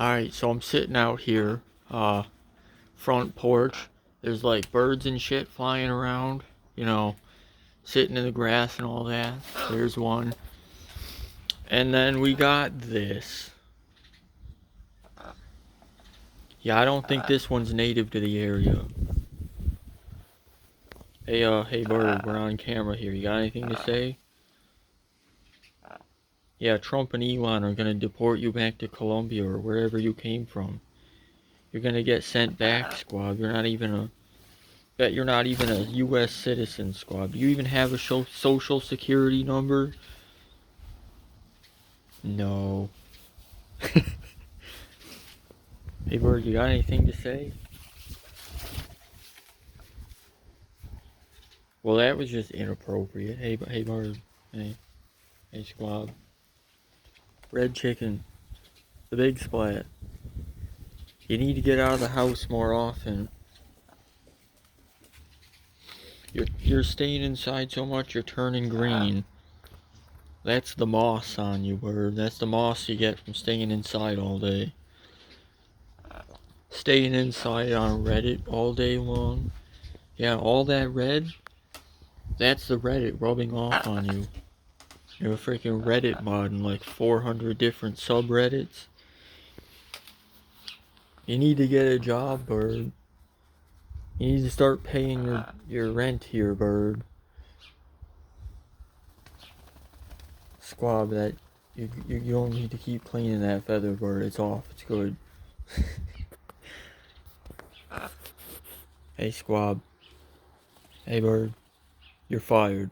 Alright, so I'm sitting out here, front porch. There's like birds and shit flying around, you know, sitting in the grass and all that. There's one. And then we got this. Yeah, I don't think this one's native to the area. Hey bird, we're on camera here. You got anything to say? Yeah, Trump and Elon are gonna deport you back to Colombia or wherever you came from. You're gonna get sent back, squad. Bet you're not even a U.S. citizen, squad. Do you even have a social security number? No. Hey bird, you got anything to say? Well, that was just inappropriate. Hey bird. Hey squad. Red chicken. The big splat. You need to get out of the house more often. You're staying inside so much you're turning green. That's the moss on you, bird. That's the moss you get from staying inside all day. Staying inside on Reddit all day long. Yeah, all that red, that's the Reddit rubbing off on you. You're a freaking Reddit mod in like 400 different subreddits. You need to get a job, bird. You need to start paying your rent here, bird. Squab, that you don't need to keep cleaning that feather, bird. It's off. It's good. Hey squab. Hey bird. You're fired.